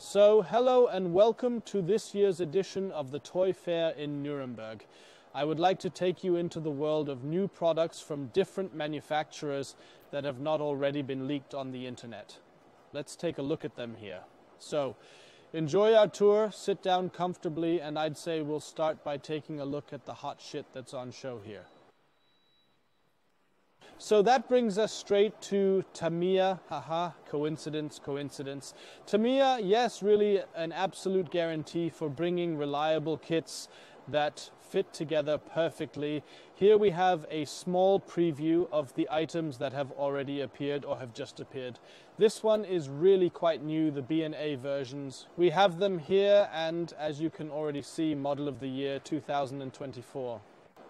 So, hello and welcome to this year's edition of the Toy Fair in Nuremberg. I would like to take you into the world of new products from different manufacturers that have not already been leaked on the internet. Let's take a look at them here. So, enjoy our tour, sit down comfortably, and I'd say we'll start by taking a look at the hot shit that's on show here. So that brings us straight to Tamiya. Haha, coincidence. Tamiya, yes, really an absolute guarantee for bringing reliable kits that fit together perfectly. Here we have a small preview of the items that have already appeared or have just appeared. This one is really quite new, the B&A versions. We have them here, and as you can already see, Model of the Year 2024.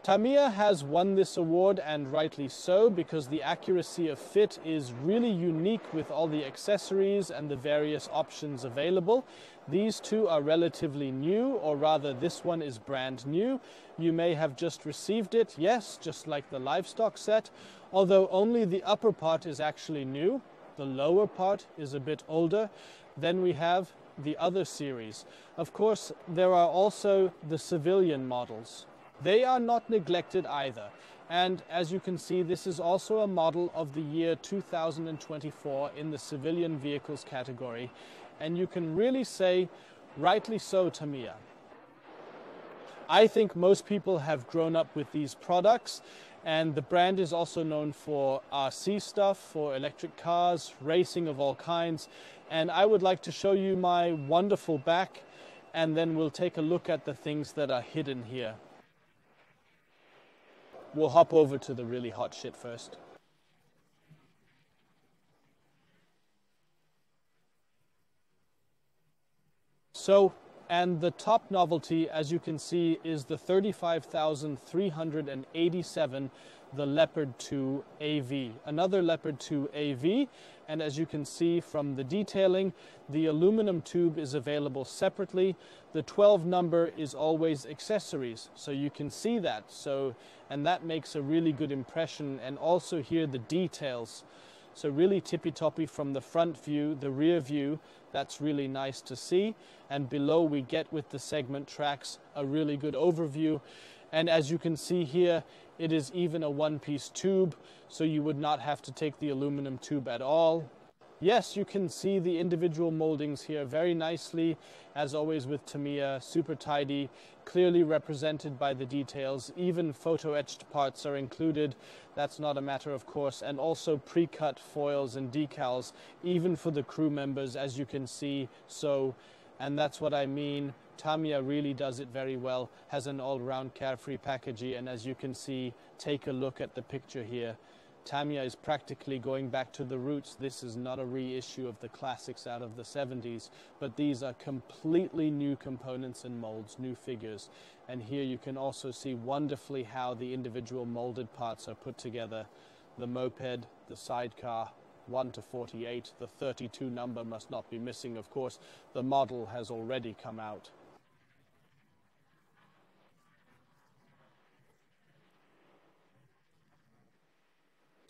Tamiya has won this award, and rightly so, because the accuracy of fit is really unique with all the accessories and the various options available. These two are relatively new, or rather this one is brand new. You may have just received it, yes, just like the livestock set, although only the upper part is actually new. The lower part is a bit older. Then we have the other series. Of course, there are also the civilian models. They are not neglected either, and as you can see, this is also a model of the year 2024 in the civilian vehicles category, and you can really say, rightly so, Tamiya. I think most people have grown up with these products, and the brand is also known for RC stuff, for electric cars, racing of all kinds, and I would like to show you my wonderful back, and then we'll take a look at the things that are hidden here. We'll hop over to the really hot shit first. So, and the top novelty, as you can see, is the 35,387, the Leopard 2 AV. Another Leopard 2 AV, and as you can see from the detailing, the aluminum tube is available separately. The 12 number is always accessories, so you can see that. And that makes a really good impression, and also here the details. So really tippy-toppy from the front view, the rear view, that's really nice to see. And below we get with the segment tracks a really good overview. And as you can see here, it is even a one-piece tube, so you would not have to take the aluminum tube at all. Yes, you can see the individual moldings here very nicely, as always with Tamiya, super tidy, clearly represented by the details. Even photo-etched parts are included. That's not a matter of course. And also pre-cut foils and decals, even for the crew members, as you can see. And that's what I mean. Tamiya really does it very well, has an all-round carefree packaging, and as you can see, take a look at the picture here. Tamiya is practically going back to the roots. This is not a reissue of the classics out of the 70s, but these are completely new components and molds, new figures. And here you can also see wonderfully how the individual molded parts are put together. The moped, the sidecar, 1 to 48, the 32 number must not be missing, of course. The model has already come out.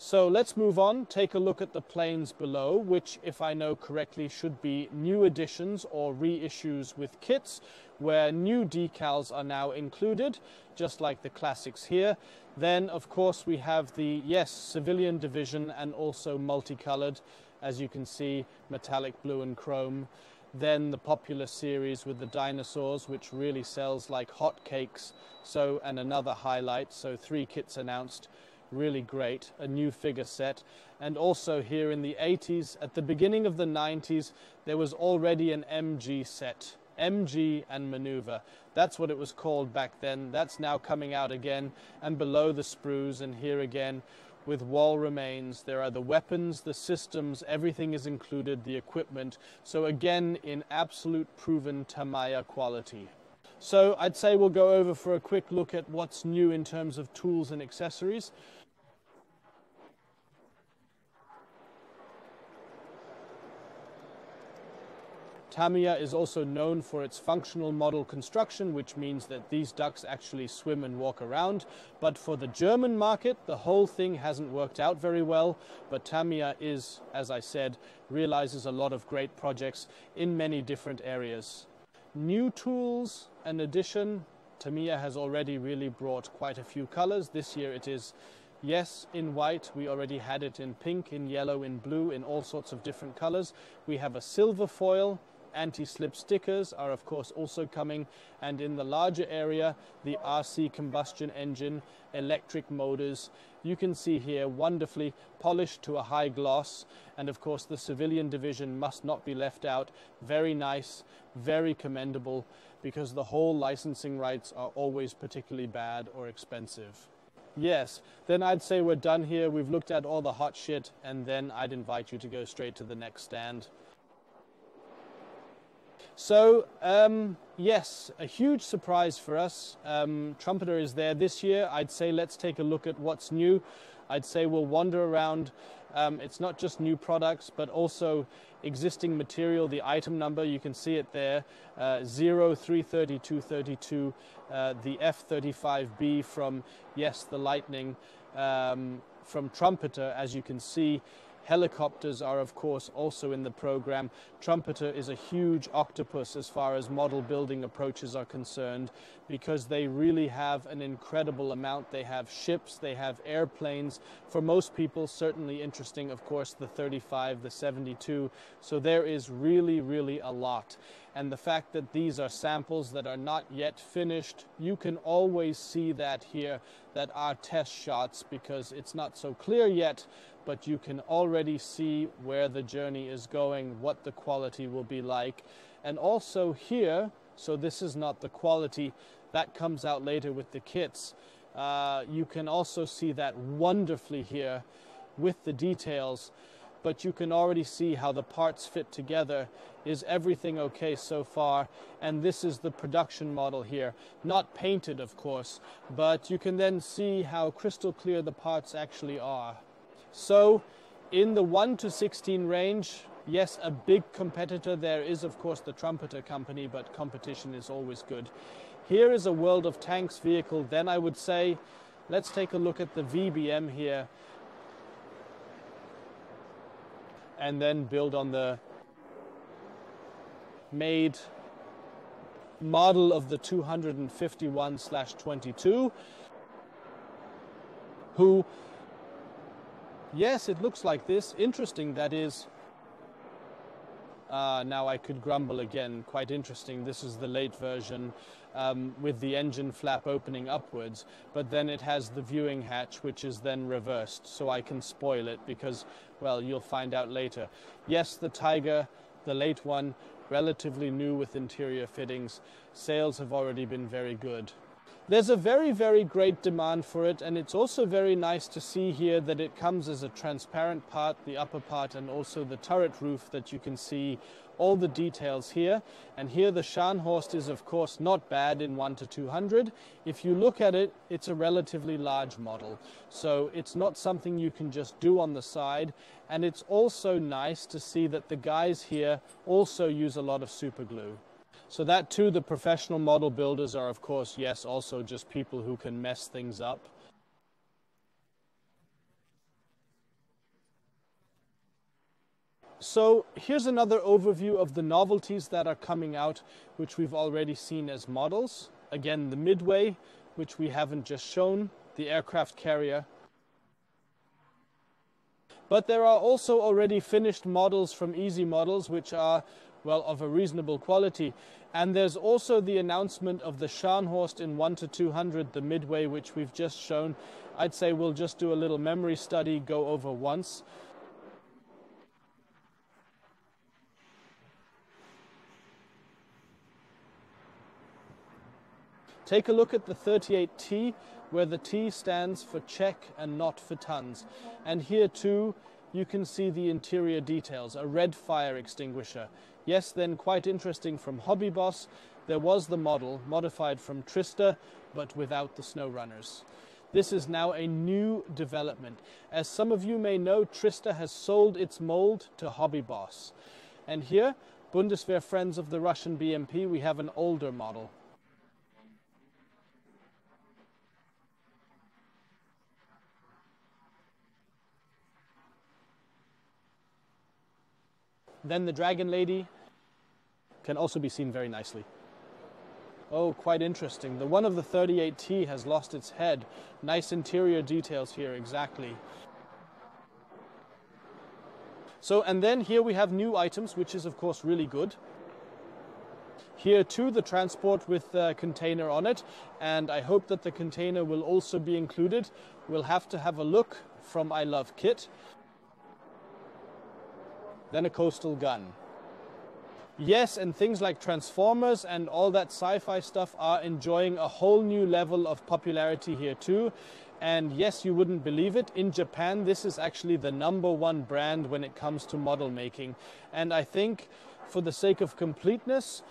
So let's move on, take a look at the planes below, which, if I know correctly, should be new additions or reissues with kits, where new decals are now included, just like the classics here. Then, of course, we have the, yes, civilian division and also multicolored, as you can see, metallic blue and chrome. Then the popular series with the dinosaurs, which really sells like hotcakes. And another highlight, so 3 kits announced. Really great, a new figure set. And also here in the 80s, at the beginning of the 90s, there was already an MG set. MG and Maneuver. That's what it was called back then. That's now coming out again. And below the sprues, and here again, with wall remains, there are the weapons, the systems, everything is included, the equipment. So again, in absolute proven Tamiya quality. So I'd say we'll go over for a quick look at what's new in terms of tools and accessories. Tamiya is also known for its functional model construction, which means that these ducks actually swim and walk around. But for the German market, the whole thing hasn't worked out very well. But Tamiya is, as I said, realizes a lot of great projects in many different areas. New tools and addition, Tamiya has already really brought quite a few colors. This year it is, yes, in white. We already had it in pink, in yellow, in blue, in all sorts of different colors. We have a silver foil. Anti-slip stickers are of course also coming, and in the larger area the RC combustion engine, electric motors. You can see here wonderfully polished to a high gloss, and of course the civilian division must not be left out. Very nice, very commendable, because the whole licensing rights are always particularly bad or expensive. Yes, then I'd say we're done here. We've looked at all the hot shit, and then I'd invite you to go straight to the next stand. So, yes, a huge surprise for us. Trumpeter is there this year. I'd say let's take a look at what's new. I'd say we'll wander around. It's not just new products, but also existing material. The item number, you can see it there, 033232, the F-35B from, yes, the Lightning, from Trumpeter, as you can see. Helicopters are, of course, also in the program. Trumpeter is a huge octopus as far as model building approaches are concerned, because they really have an incredible amount. They have ships, they have airplanes. For most people, certainly interesting, of course, the 35, the 72. So there is really, really a lot. And the fact that these are samples that are not yet finished, you can always see that here, that are test shots, because it's not so clear yet, but you can already see where the journey is going, what the quality will be like. And also here, so this is not the quality, that comes out later with the kits. You can also see that wonderfully here with the details, but you can already see how the parts fit together. Is everything okay so far? And this is the production model here. Not painted, of course, but you can then see how crystal clear the parts actually are. So in the 1 to 16 range, yes, a big competitor there is, of course, the Trumpeter company, but competition is always good. Here is a World of Tanks vehicle. Then I would say, let's take a look at the VBM here, and then build on the made model of the 251/22, who, yes, it looks like this. Interesting, that is. Now I could grumble again. Quite interesting. This is the late version with the engine flap opening upwards, but then it has the viewing hatch, which is then reversed. So I can spoil it because, well, you'll find out later. Yes, the Tiger, the late one, relatively new with interior fittings. Sales have already been very good. There's a very, very great demand for it, and it's also very nice to see here that it comes as a transparent part, the upper part, and also the turret roof, that you can see all the details here. And here the Scharnhorst is, of course, not bad in 1 to 200. If you look at it, it's a relatively large model. So it's not something you can just do on the side. And it's also nice to see that the guys here also use a lot of super glue. So that too, the professional model builders are, of course, yes, also just people who can mess things up. So here's another overview of the novelties that are coming out, which we've already seen as models. Again, the Midway, which we haven't just shown, the aircraft carrier. But there are also already finished models from Easy Models, which are, well, of a reasonable quality. And there's also the announcement of the Scharnhorst in 1 to 200, the Midway, which we've just shown. I'd say we'll just do a little memory study, go over once. Take a look at the 38T, where the T stands for Czech and not for tons. And here too, you can see the interior details, a red fire extinguisher. Yes, then quite interesting from Hobby Boss, there was the model modified from Trista, but without the snow runners. This is now a new development. As some of you may know, Trista has sold its mold to Hobby Boss. And here, Bundeswehr friends of the Russian BMP, we have an older model. Then the Dragon Lady can also be seen very nicely. Oh, quite interesting. The one of the 38T has lost its head. Nice interior details here, exactly. So, and then here we have new items, which is of course really good. Here too, the transport with the container on it, and I hope that the container will also be included. We'll have to have a look from I Love Kit. Then a coastal gun. Yes, and things like Transformers and all that sci-fi stuff are enjoying a whole new level of popularity here too. And yes, you wouldn't believe it, in Japan this is actually the #1 brand when it comes to model making. And I think for the sake of completeness,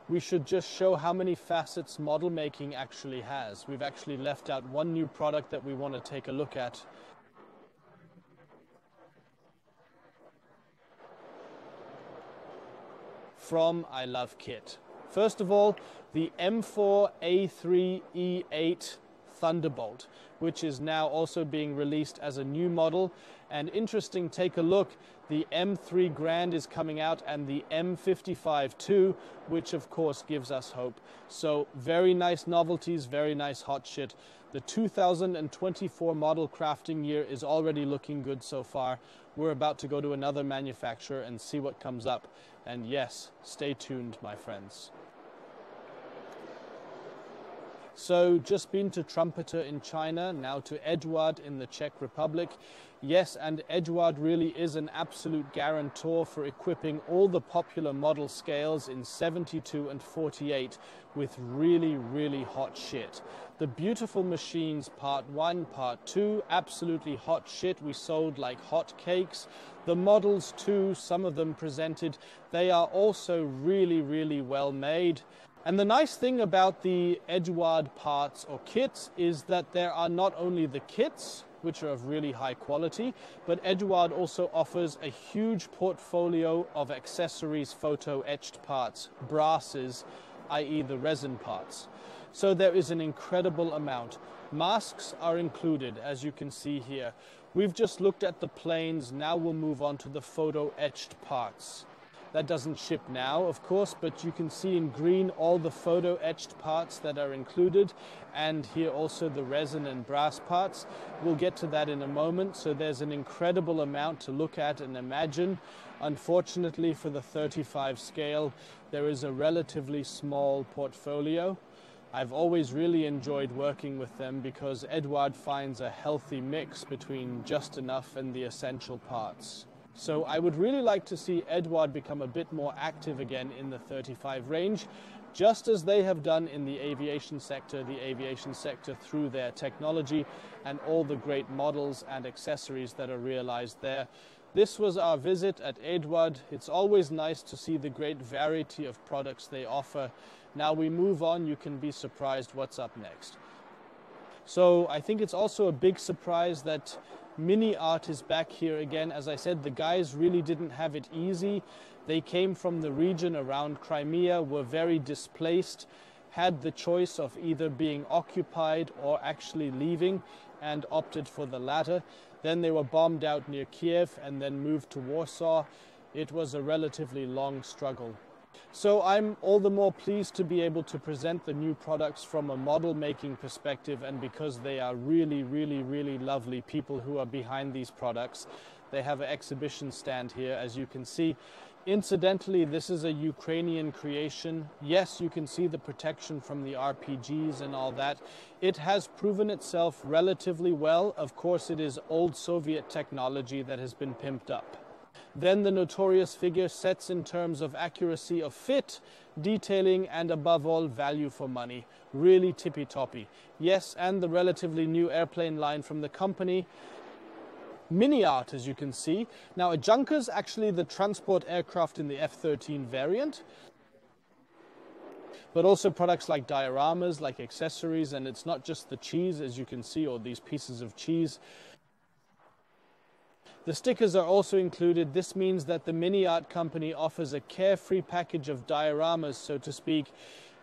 we should just show how many facets model making actually has. We've actually left out one new product that we want to take a look at. From I Love Kit. First of all, the M4A3E8 Thunderbolt, which is now also being released as a new model. And interesting, take a look, the M3 Grand is coming out and the M55 too, which of course gives us hope. So very nice novelties, very nice hot shit. The 2024 model crafting year is already looking good so far. We're about to go to another manufacturer and see what comes up. And yes, stay tuned, my friends. So just been to Trumpeter in China, now to Eduard in the Czech Republic. Yes, and Eduard really is an absolute guarantor for equipping all the popular model scales in 72 and 48 with really, really hot shit. The beautiful machines, part 1, part 2, absolutely hot shit. We sold like hot cakes. The models too, some of them presented, they are also really, really well made. And the nice thing about the Eduard parts or kits is that there are not only the kits, which are of really high quality, but Eduard also offers a huge portfolio of accessories, photo etched parts, brasses, i.e. the resin parts. So there is an incredible amount. Masks are included, as you can see here. We've just looked at the planes, now we'll move on to the photo etched parts. That doesn't ship now, of course, but you can see in green all the photo etched parts that are included, and here also the resin and brass parts. We'll get to that in a moment. So there's an incredible amount to look at and imagine. Unfortunately for the 35 scale, there is a relatively small portfolio. I've always really enjoyed working with them because Eduard finds a healthy mix between just enough and the essential parts. So I would really like to see Eduard become a bit more active again in the 35 range, just as they have done in the aviation sector through their technology and all the great models and accessories that are realized there. This was our visit at Eduard. It's always nice to see the great variety of products they offer. Now we move on, you can be surprised what's up next. So I think it's also a big surprise that Miniart is back here again. As I said, the guys really didn't have it easy. They came from the region around Crimea, were very displaced, had the choice of either being occupied or actually leaving, and opted for the latter. Then they were bombed out near Kiev and then moved to Warsaw. It was a relatively long struggle. So I'm all the more pleased to be able to present the new products from a model making perspective, and because they are really, really, really lovely people who are behind these products. They have an exhibition stand here, as you can see. Incidentally, this is a Ukrainian creation. Yes, you can see the protection from the RPGs and all that. It has proven itself relatively well. Of course, it is old Soviet technology that has been pimped up. Then the notorious figure sets in terms of accuracy of fit, detailing, and above all, value for money. Really tippy-toppy. Yes, and the relatively new airplane line from the company. Miniart, as you can see. Now, a Junker's actually the transport aircraft in the F-13 variant, but also products like dioramas, like accessories, and it's not just the cheese, as you can see, or these pieces of cheese. The stickers are also included. This means that the Miniart company offers a carefree package of dioramas, so to speak.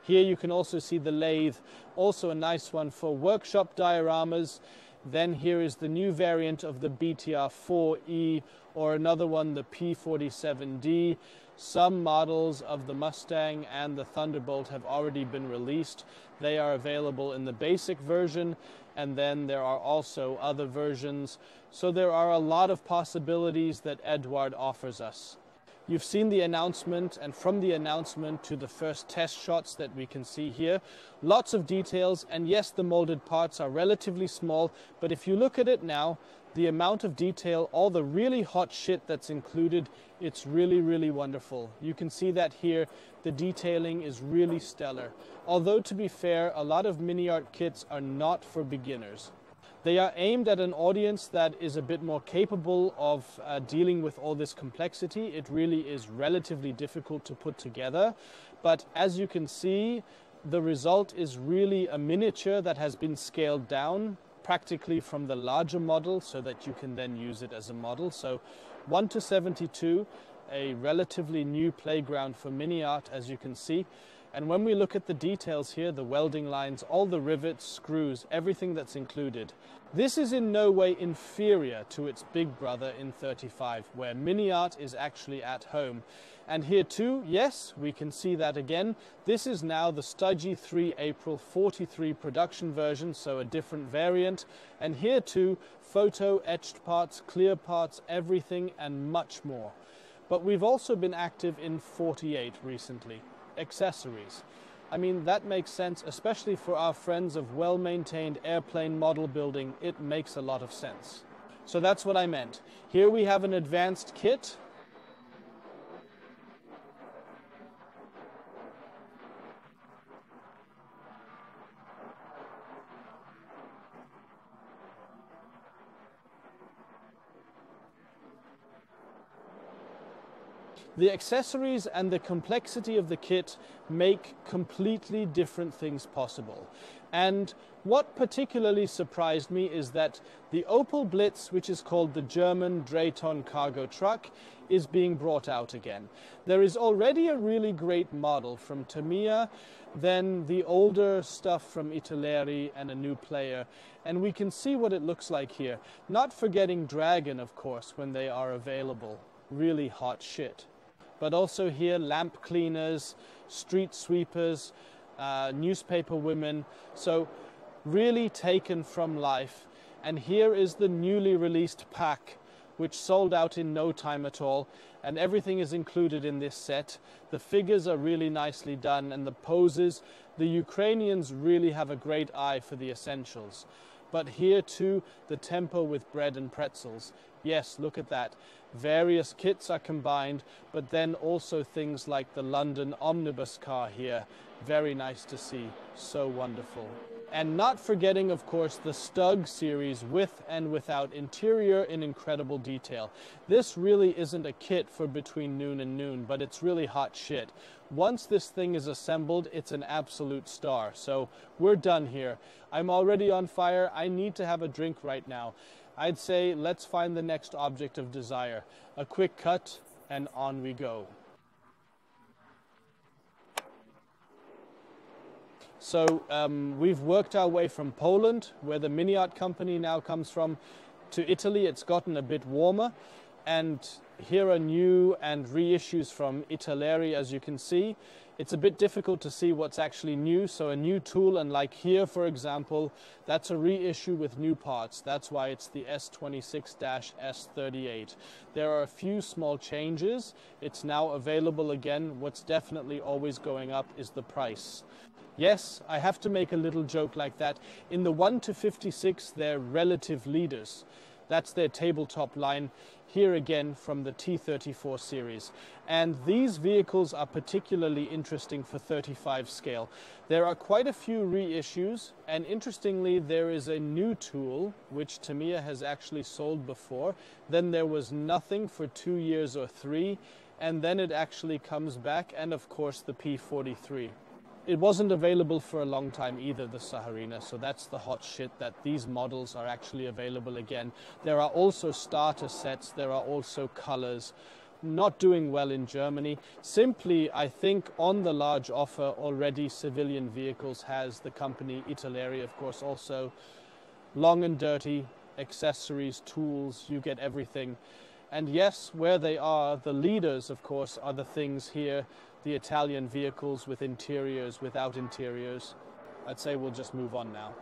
Here you can also see the lathe, also a nice one for workshop dioramas. Then here is the new variant of the BTR-4E, or another one, the P47D. Some models of the Mustang and the Thunderbolt have already been released. They are available in the basic version, and then there are also other versions. So there are a lot of possibilities that Eduard offers us. You've seen the announcement, and from the announcement to the first test shots that we can see here, lots of details, and yes, the molded parts are relatively small, but if you look at it now, the amount of detail, all the really hot shit that's included, it's really, really wonderful. You can see that here, the detailing is really stellar. Although, to be fair, a lot of Miniart kits are not for beginners. They are aimed at an audience that is a bit more capable of dealing with all this complexity. It really is relatively difficult to put together, but as you can see, the result is really a miniature that has been scaled down practically from the larger model so that you can then use it as a model. So 1:72, a relatively new playground for Miniart, as you can see. And when we look at the details here, the welding lines, all the rivets, screws, everything that's included, this is in no way inferior to its big brother in 35, where Miniart is actually at home. And here too, yes, we can see that again. This is now the Studgy 3 April 43 production version, so a different variant. And here too, photo, etched parts, clear parts, everything and much more. But we've also been active in 48 recently. Accessories. I mean, that makes sense, especially for our friends of well-maintained airplane model building. It makes a lot of sense. So that's what I meant. Here we have an advanced kit. The accessories and the complexity of the kit make completely different things possible. And what particularly surprised me is that the Opel Blitz, which is called the German Drayton cargo truck, is being brought out again. There is already a really great model from Tamiya, then the older stuff from Italeri and a new player. And we can see what it looks like here. Not forgetting Dragon, of course, when they are available. Really hot shit. But also here, lamp cleaners, street sweepers, newspaper women. So really taken from life. And here is the newly released pack, which sold out in no time at all. And everything is included in this set. The figures are really nicely done, and the poses. The Ukrainians really have a great eye for the essentials. But here too, the tempo with bread and pretzels. Yes, look at that. Various kits are combined, but then also things like the London omnibus car here. Very nice to see. So wonderful. And not forgetting, of course, the Stug series with and without interior in incredible detail. This really isn't a kit for between noon and noon, but it's really hot shit. Once this thing is assembled, it's an absolute star. So we're done here. I'm already on fire. I need to have a drink right now. I'd say let's find the next object of desire. A quick cut, and on we go. So we've worked our way from Poland, where the Miniart company now comes from, to Italy. It's gotten a bit warmer, and here are new and reissues from Italeri, as you can see. It's a bit difficult to see what's actually new, so a new tool, and like here, for example, that's a reissue with new parts. That's why it's the S26-S38. There are a few small changes. It's now available again. What's definitely always going up is the price. Yes, I have to make a little joke like that. In the 1-56, they're relative leaders. That's their tabletop line, here again from the T34 series. And these vehicles are particularly interesting for 35 scale. There are quite a few reissues, and interestingly, there is a new tool, which Tamiya has actually sold before. Then there was nothing for 2 years or 3, and then it actually comes back, and of course the P43. it wasn't available for a long time either, the Saharina, so that's the hot shit, that these models are actually available again. There are also starter sets, there are also colors. Not doing well in Germany. Simply, I think on the large offer already civilian vehicles has the company Italeri, of course, also. Long and dirty, accessories, tools, you get everything. And yes, where they are, the leaders, of course, are the things here, the Italian vehicles with interiors, without interiors. I'd say we'll just move on now.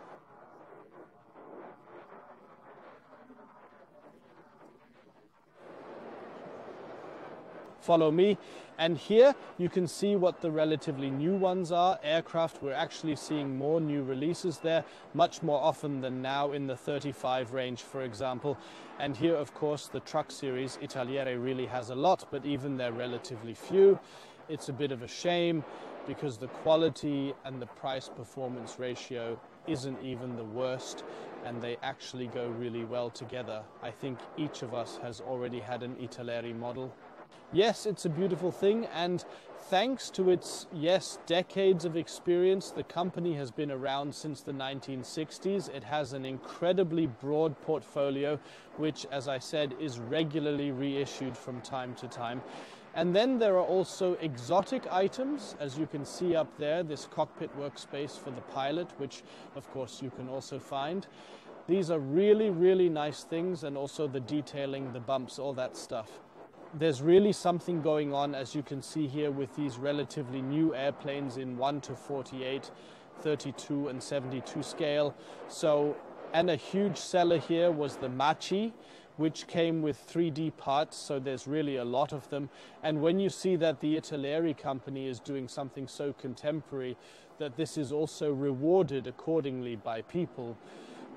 Follow me, and here you can see what the relatively new ones are. Aircraft, we're actually seeing more new releases there, much more often than now in the 35 range, for example. And here, of course, the truck series, Italiere really has a lot, but even they're relatively few. It's a bit of a shame because the quality and the price-performance ratio isn't even the worst, and they actually go really well together. I think each of us has already had an Italeri model. Yes, it's a beautiful thing, and thanks to its, yes, decades of experience, the company has been around since the 1960s. It has an incredibly broad portfolio, which, as I said, is regularly reissued from time to time. And then there are also exotic items, as you can see up there, this cockpit workspace for the pilot, which of course you can also find. These are really, really nice things, and also the detailing, the bumps, all that stuff. There's really something going on, as you can see here, with these relatively new airplanes in 1 to 48, 32 and 72 scale. So, and a huge seller here was the Machi, which came with 3D parts, so there's really a lot of them. And when you see that the Italeri company is doing something so contemporary, that this is also rewarded accordingly by people,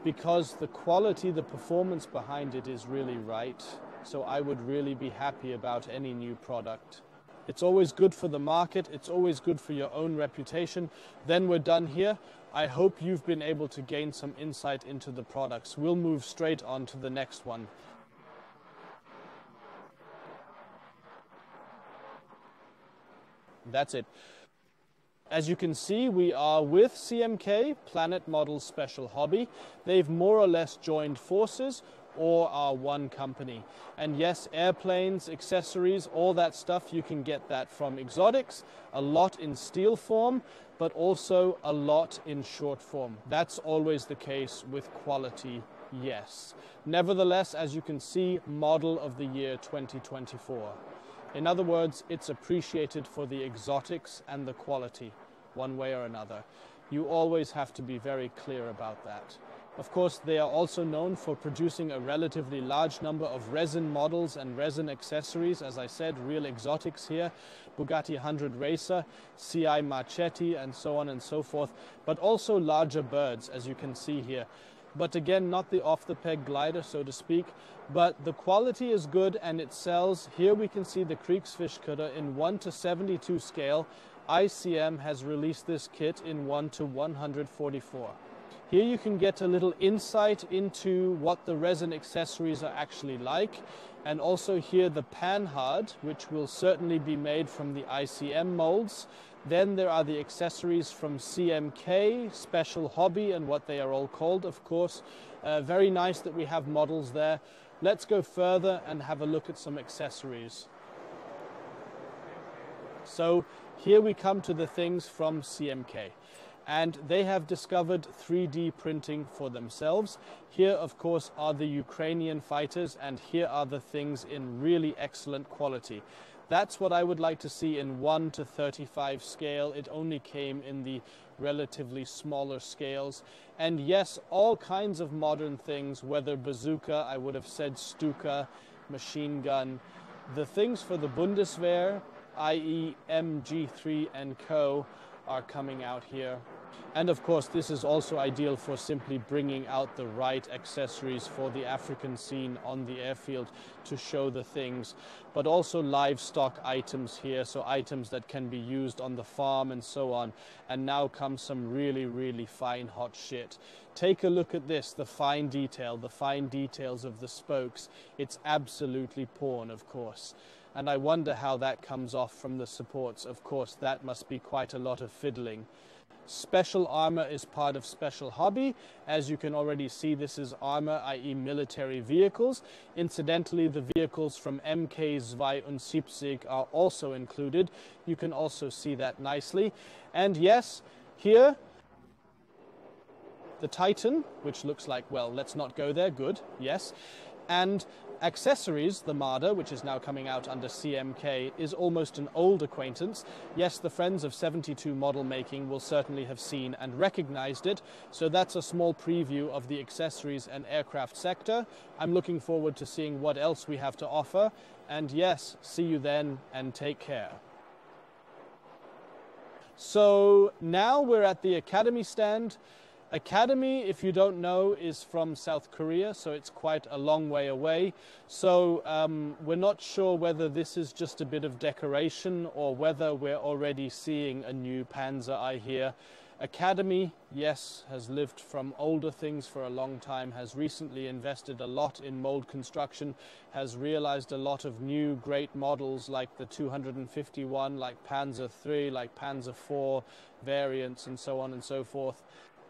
because the quality, the performance behind it is really right. So I would really be happy about any new product. It's always good for the market, it's always good for your own reputation. Then we're done here. I hope you've been able to gain some insight into the products. We'll move straight on to the next one. That's it. As you can see, we are with CMK, Planet Models Special Hobby. They've more or less joined forces, or are one company. And yes, airplanes, accessories, all that stuff, you can get that from exotics, a lot in steel form, but also a lot in short form. That's always the case with quality, yes. Nevertheless, as you can see, model of the year 2024. In other words, it's appreciated for the exotics and the quality, one way or another. You always have to be very clear about that. Of course, they are also known for producing a relatively large number of resin models and resin accessories. As I said, real exotics here. Bugatti 100 Racer, CI Marchetti, and so on and so forth. But also larger birds, as you can see here. But again, not the off-the-peg glider, so to speak. But the quality is good and it sells. Here we can see the Kriegsfischkutter in 1 to 72 scale. ICM has released this kit in 1 to 144. Here you can get a little insight into what the resin accessories are actually like, and also here the panhard, which will certainly be made from the ICM molds. Then there are the accessories from CMK, Special Hobby, and what they are all called, of course. Very nice that we have models there. Let's go further and have a look at some accessories. So here we come to the things from CMK. And they have discovered 3D printing for themselves. Here, of course, are the Ukrainian fighters, and here are the things in really excellent quality. That's what I would like to see in 1 to 35 scale. It only came in the relatively smaller scales. And yes, all kinds of modern things, whether bazooka, I would have said Stuka, machine gun, the things for the Bundeswehr, i.e. MG3 and Co., are coming out here. And of course, this is also ideal for simply bringing out the right accessories for the African scene on the airfield to show the things, but also livestock items here, so items that can be used on the farm and so on. And now comes some really, really fine hot shit. Take a look at this, the fine detail, the fine details of the spokes. It's absolutely porn, of course. and I wonder how that comes off from the supports. Of course, that must be quite a lot of fiddling. Special armor is part of special hobby. As you can already see, this is armor, i.e. military vehicles. Incidentally, the vehicles from MK 72 are also included. You can also see that nicely. And yes, here, the Titan, which looks like, well, let's not go there, good, yes. And accessories, the Marder, which is now coming out under CMK, is almost an old acquaintance. Yes, the friends of 72 model making will certainly have seen and recognized it. So that's a small preview of the accessories and aircraft sector. I'm looking forward to seeing what else we have to offer. And yes, see you then and take care. So now we're at the Academy stand. Academy, if you don't know, is from South Korea, so it's quite a long way away. So we're not sure whether this is just a bit of decoration or whether we're already seeing a new Panzer I here. Academy, yes, has lived from older things for a long time, has recently invested a lot in mold construction, has realized a lot of new great models like the 251, like Panzer III, like Panzer IV variants, and so on and so forth.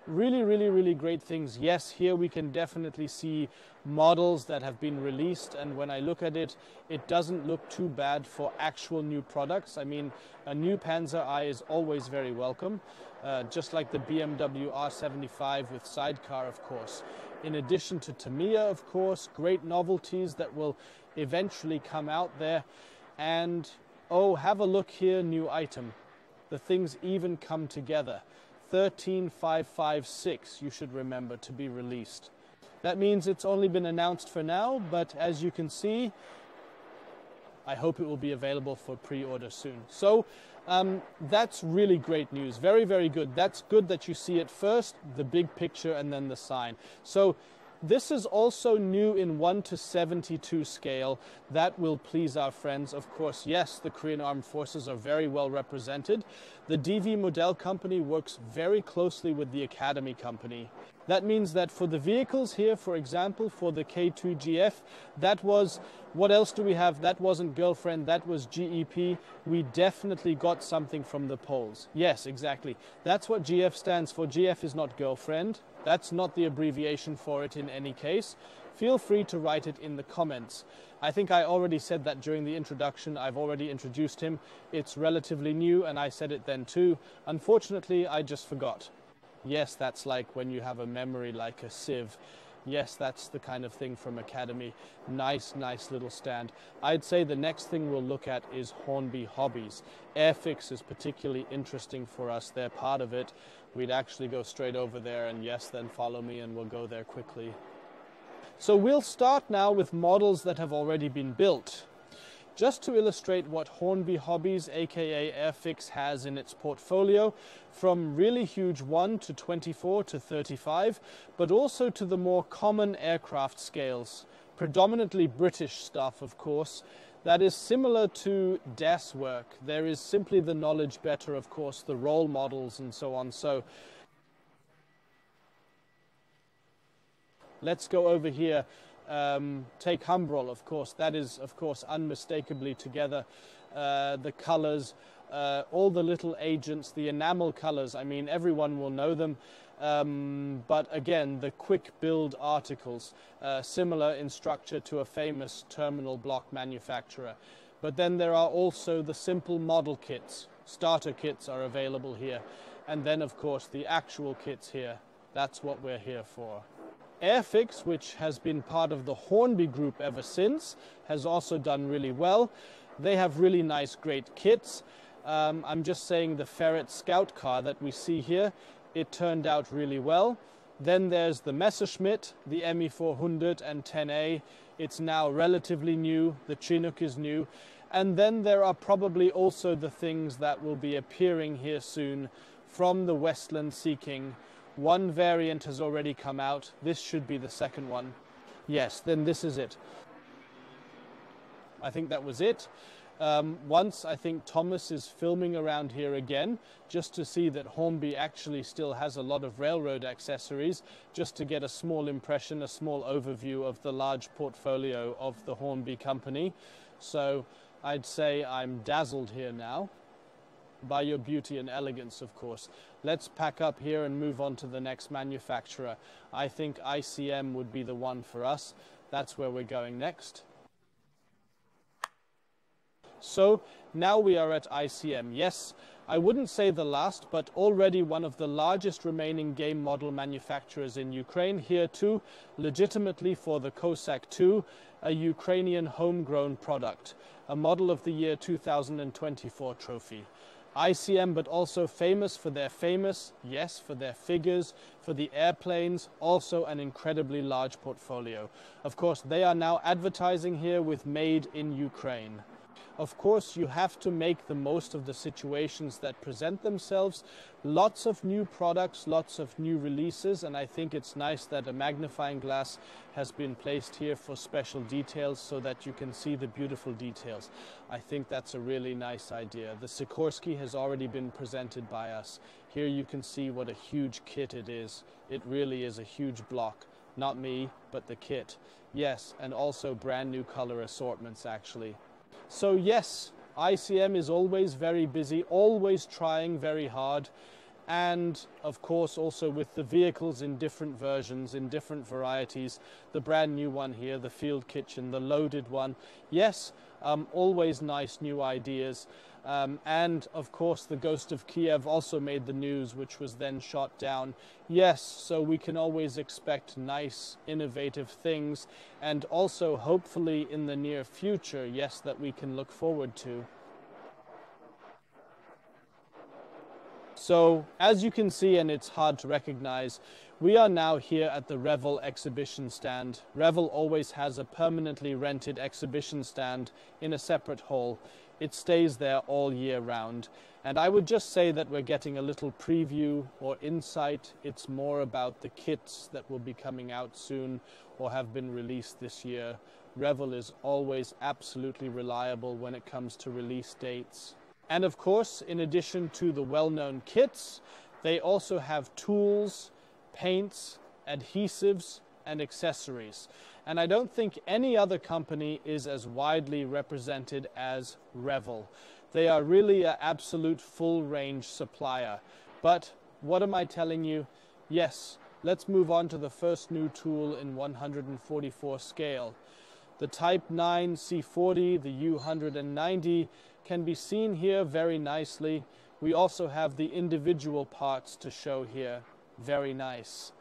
Really great things. Yes, here we can definitely see models that have been released, and when I look at it, it doesn't look too bad for actual new products. I mean, a new Panzer I is always very welcome, just like the BMW R75 with sidecar, of course. In addition to Tamiya, of course, great novelties that will eventually come out there. And oh, have a look here, new item. The things even come together. 13556, you should remember, to be released. That means it's only been announced for now, but as you can see, I hope it will be available for pre-order soon. So that's really great news. Very good. That's good that you see it first, the big picture, and then the sign. So this is also new in 1:72 scale. That will please our friends. Of course, yes, the Korean Armed Forces are very well represented. The DV Modell company works very closely with the Academy company. That means that for the vehicles here, for example, for the K2GF, that was, what else do we have? That wasn't Girlfriend, that was GEP. We definitely got something from the Poles. Yes, exactly. That's what GF stands for. GF is not Girlfriend. That's not the abbreviation for it in any case. Feel free to write it in the comments. I think I already said that during the introduction. I've already introduced him. It's relatively new, and I said it then too. Unfortunately, I just forgot. Yes, that's like when you have a memory like a sieve. Yes, that's the kind of thing from Academy. Nice little stand. I'd say the next thing we'll look at is Hornby Hobbies. Airfix is particularly interesting for us. They're part of it. We'd actually go straight over there, and yes, then follow me and we'll go there quickly. So we'll start now with models that have already been built. Just to illustrate what Hornby Hobbies, aka Airfix, has in its portfolio, from really huge 1 to 24 to 35, but also to the more common aircraft scales, predominantly British stuff, of course, that is similar to DES work. There is simply the knowledge better, of course, the role models and so on. So let's go over here. Take Humbrol, of course. That is, of course, unmistakably together. The colors, all the little agents, the enamel colors, I mean, everyone will know them. But again, the quick build articles, similar in structure to a famous terminal block manufacturer. But then there are also the simple model kits. Starter kits are available here. And then, of course, the actual kits here. That's what we're here for. Airfix, which has been part of the Hornby group ever since, has also done really well. They have really nice, great kits. I'm just saying the Ferret Scout car that we see here, it turned out really well. Then there's the Messerschmitt, the ME 400 and 10A. It's now relatively new. The Chinook is new. And then there are probably also the things that will be appearing here soon from the Westland Sea King. One variant has already come out. This should be the second one. Yes, then this is it. I think that was it. Once I think Thomas is filming around here again, just to see that Hornby actually still has a lot of railroad accessories, just to get a small impression, a small overview of the large portfolio of the Hornby company. So I'd say I'm dazzled here now by your beauty and elegance, of course. Let's pack up here and move on to the next manufacturer. I think ICM would be the one for us. That's where we're going next. So now we are at ICM. Yes, I wouldn't say the last, but already one of the largest remaining game model manufacturers in Ukraine. Here too, legitimately for the Cossack 2, a Ukrainian homegrown product, a Model of the Year 2024 trophy. ICM, but also famous for their for their figures, for the airplanes, also an incredibly large portfolio. Of course, they are now advertising here with Made in Ukraine. Of course, you have to make the most of the situations that present themselves. Lots of new products, lots of new releases, and I think it's nice that a magnifying glass has been placed here for special details so that you can see the beautiful details. I think that's a really nice idea. The Sikorsky has already been presented by us. Here you can see what a huge kit it is. It really is a huge block. Not me, but the kit. Yes, and also brand new color assortments actually. So yes, ICM is always very busy, always trying very hard, and of course also with the vehicles in different versions, in different varieties. The brand new one here, the Field Kitchen, the loaded one. Yes, always nice new ideas. And of course the Ghost of Kiev also made the news, which was then shot down. Yes, so we can always expect nice, innovative things, and also hopefully in the near future, yes, that we can look forward to. So as you can see, and it's hard to recognize, we are now here at the Revell exhibition stand. Revell always has a permanently rented exhibition stand in a separate hall. It stays there all year round. And I would just say that we're getting a little preview or insight. It's more about the kits that will be coming out soon or have been released this year. Revell is always absolutely reliable when it comes to release dates. And of course, in addition to the well-known kits, they also have tools, paints, adhesives, and accessories. And I don't think any other company is as widely represented as Revell. They are really an absolute full-range supplier. But what am I telling you? Yes, let's move on to the first new tool in 144 scale. The Type 9 C40, the U190, can be seen here very nicely. We also have the individual parts to show here. Very nice.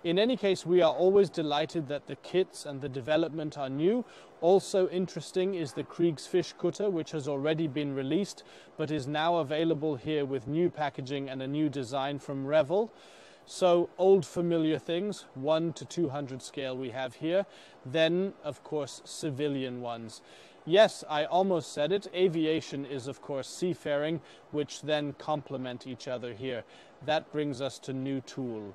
In any case, we are always delighted that the kits and the development are new. Also interesting is the Kriegsfischkutter, which has already been released, but is now available here with new packaging and a new design from Revell. So old familiar things, 1 to 200 scale we have here. Then, of course, civilian ones. Yes, I almost said it. Aviation is, of course, seafaring, which then complement each other here. That brings us to new tool.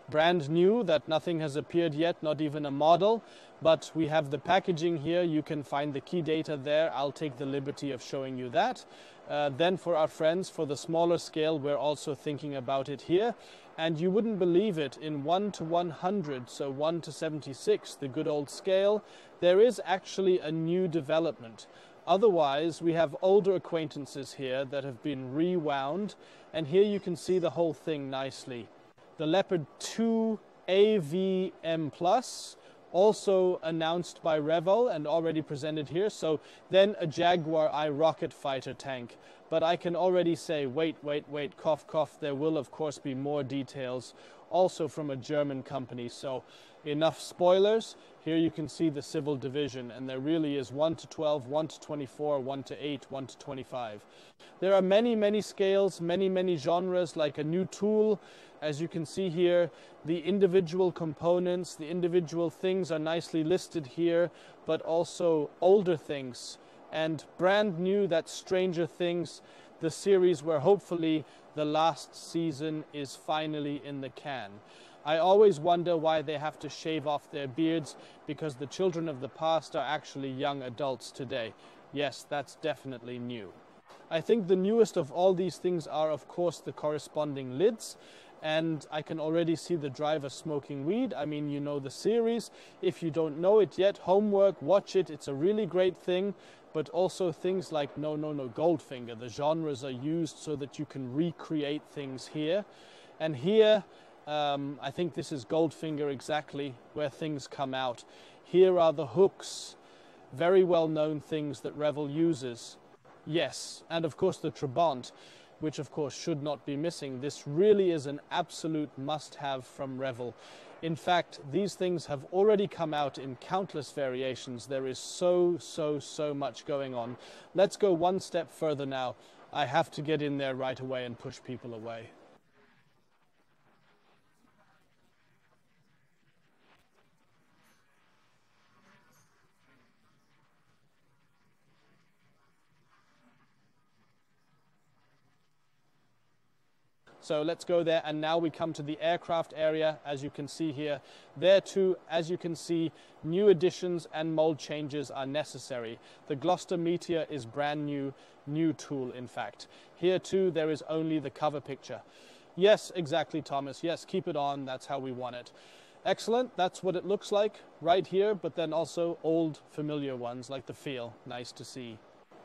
Brand new, that nothing has appeared yet, not even a model, but we have the packaging here. You can find the key data there. I'll take the liberty of showing you that. Then for our friends, for the smaller scale, we're also thinking about it here. And you wouldn't believe it, in 1 to 100, so 1 to 76, the good old scale, there is actually a new development. Otherwise, we have older acquaintances here that have been rewound, and here you can see the whole thing nicely. The Leopard 2 AVM+, also announced by Revell and already presented here. So then a Jaguar I rocket fighter tank. But I can already say, wait, cough, cough, there will of course be more details, also from a German company. So enough spoilers. Here you can see the civil division, and there really is 1 to 12, 1 to 24, 1 to 8, 1 to 25. There are many scales, many genres, like a new tool. As you can see here, the individual components, the individual things are nicely listed here, but also older things. And brand new, that's Stranger Things, the series where hopefully the last season is finally in the can. I always wonder why they have to shave off their beards, because the children of the past are actually young adults today. Yes, that's definitely new. I think the newest of all these things are, of course, the corresponding lids. and I can already see the driver smoking weed. I mean, you know the series. If you don't know it yet, homework, watch it. It's a really great thing. But also things like No Goldfinger. The genres are used so that you can recreate things here. And here, I think this is Goldfinger exactly, where things come out. Here are the hooks, very well-known things that Revell uses. Yes, and of course the Trabant, which of course should not be missing. This really is an absolute must-have from Revell. In fact, these things have already come out in countless variations. There is so much going on. Let's go one step further now. I have to get in there right away and push people away. So let's go there, and now we come to the aircraft area, as you can see here. There too, as you can see, new additions and mold changes are necessary. The Gloucester Meteor is brand new tool in fact. Here too there is only the cover picture. Yes, exactly Thomas, yes, keep it on, that's how we want it. Excellent, that's what it looks like right here, but then also old familiar ones like the Feel, nice to see.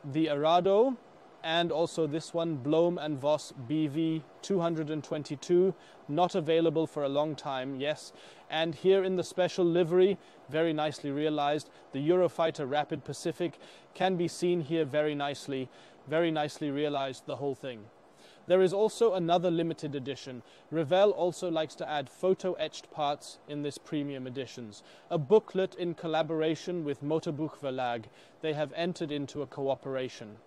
The Arado, and also this one, Blohm & Voss BV 222, not available for a long time, yes. And here in the special livery, very nicely realized, the Eurofighter Rapid Pacific can be seen here very nicely realized, the whole thing. There is also another limited edition. Revell also likes to add photo-etched parts in this premium editions. A booklet in collaboration with Motorbuchverlag. They have entered into a cooperation.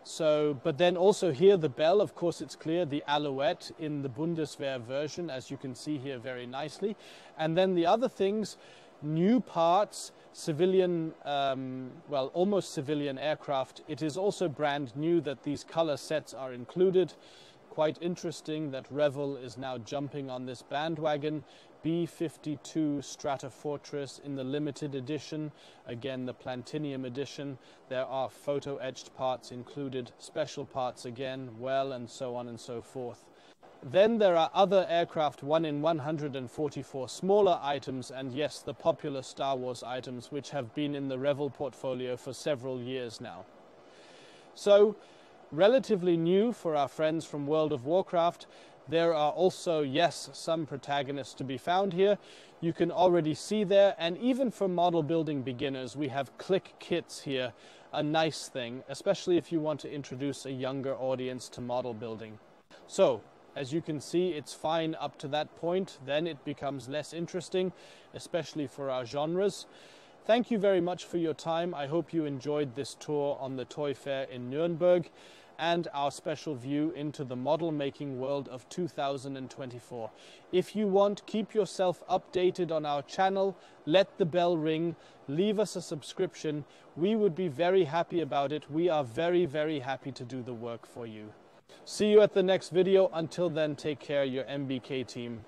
So, but then also here the bell, of course it's clear, the Alouette in the Bundeswehr version, as you can see here very nicely. And then the other things, new parts, civilian, well, almost civilian aircraft. It is also brand new that these color sets are included. Quite interesting that Revell is now jumping on this bandwagon. B-52 Stratofortress in the limited edition, again the Plantinium edition. There are photo-etched parts included, special parts again, well, and so on and so forth. Then there are other aircraft 1 in 144 smaller items, and yes, the popular Star Wars items, which have been in the Revell portfolio for several years now. So, relatively new for our friends from World of Warcraft. There are also, yes, some protagonists to be found here. You can already see there, and even for model building beginners, we have click kits here, a nice thing, especially if you want to introduce a younger audience to model building. So, as you can see, it's fine up to that point, then it becomes less interesting, especially for our genres. Thank you very much for your time. I hope you enjoyed this tour on the Toy Fair in Nuremberg and our special view into the model making world of 2024. If you want, keep yourself updated on our channel, let the bell ring, leave us a subscription. We would be very happy about it. We are very happy to do the work for you. See you at the next video. Until then, take care, your MBK team.